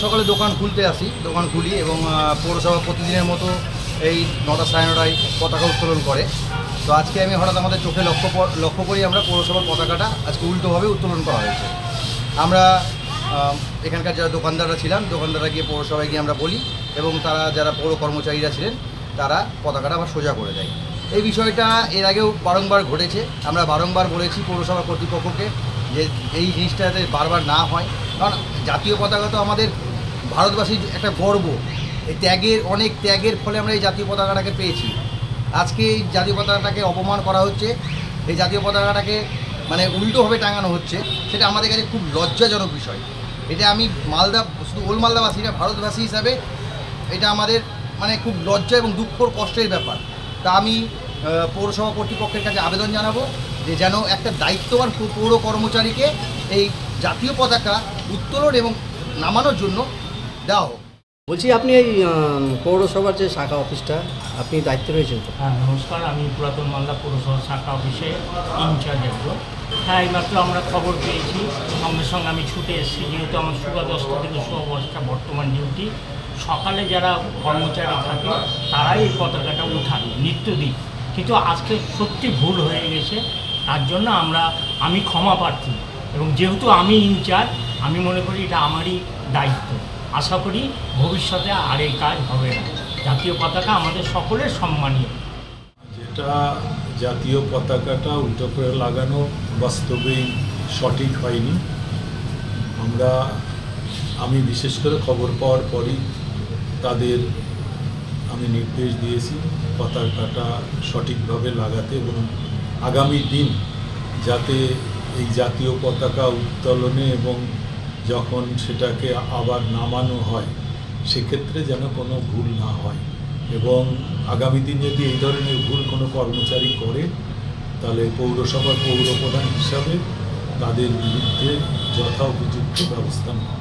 সকালে দোকান খুলতে আসি, দোকান খুলি এবং পৌরসভা প্রতিদিনের মতো এই 9টা সাড়ে 9টায় পতাকা উত্তোলন করে। তো আজকে আমি হঠাৎ আমাদের চোখে লক্ষ্য করি আমরা পৌরসভার পতাকাটা আজকে উল্টোভাবে উত্তোলন করা হয়েছে। আমরা এখানকার যারা দোকানদাররা ছিলাম, দোকানদাররা গিয়ে পৌরসভায় গিয়ে আমরা বলি এবং তারা যারা পৌর কর্মচারীরা ছিলেন তারা পতাকাটা আবার সোজা করে দেয়। এই বিষয়টা এর আগেও বারংবার ঘটেছে। আমরা বারংবার বলেছি পৌরসভা কর্তৃপক্ষকে যে এই জিনিসটা যাতে বারবার না হয়, কারণ জাতীয় পতাকা তো আমাদের ভারতবাসীর একটা গর্ব। এই অনেক ত্যাগের ফলে আমরা এই জাতীয় পতাকাটাকে পেয়েছি। আজকে এই জাতীয় পতাকাটাকে অপমান করা হচ্ছে, এই জাতীয় পতাকাটাকে মানে উল্টোভাবে টাঙানো হচ্ছে, সেটা আমাদের কাছে খুব লজ্জাজনক বিষয়। এটা আমি শুধু ওল্ড মালদাবাসী না, ভারতবাসী হিসাবে এটা আমাদের মানে খুব লজ্জা এবং দুঃখর কষ্টের ব্যাপার। তা আমি পৌরসভা কর্তৃপক্ষের কাছে আবেদন জানাবো যে যেন একটা দায়িত্ববান পৌর কর্মচারীকে এই জাতীয় পতাকা উত্তোলন এবং নামানোর জন্য দেওয়া হোক। বলছি, আপনি এই পৌরসভার যে শাখা অফিসটা আপনি দায়িত্বে রয়েছেন তো? হ্যাঁ, নমস্কার। আমি পুরাতন মালদা পৌরসভা শাখা অফিসে ইনচার্জ একজন। হ্যাঁ, এইমাত্র আমরা খবর পেয়েছি, সঙ্গে সঙ্গে আমি ছুটে এসেছি, যেহেতু আমার সোয়া 10টা থেকে সোয়া 12টা বর্তমান ডিউটি। সকালে যারা কর্মচারী থাকে তারাই এই পতাকাটা উঠান নিত্যদিন, কিন্তু আজকে সত্যি ভুল হয়ে গেছে। তার জন্য আমি ক্ষমা প্রার্থী এবং যেহেতু আমি ইনচার্জ, আমি মনে করি এটা আমারই দায়িত্ব। আশা করি ভবিষ্যতে আর এই কাজ হবে না। জাতীয় পতাকা আমাদের সকলের সম্মানীয়। যেটা জাতীয় পতাকাটা উল্টো করে লাগানো বাস্তবেই সঠিক হয়নি। আমি বিশেষ করে খবর পাওয়ার পরই তাদের আমি নির্দেশ দিয়েছি পতাকাটা সঠিকভাবে লাগাতে এবং আগামী দিন যাতে এই জাতীয় পতাকা উত্তোলনে এবং যখন সেটাকে আবার নামানো হয় সেক্ষেত্রে যেন কোনো ভুল না হয়, এবং আগামী দিন যদি এই ধরনের ভুল কোনো কর্মচারী করে তাহলে পৌরসভার পৌরপ্রধান হিসাবে তাদের বিরুদ্ধে যথোপযুক্ত ব্যবস্থা নেওয়া।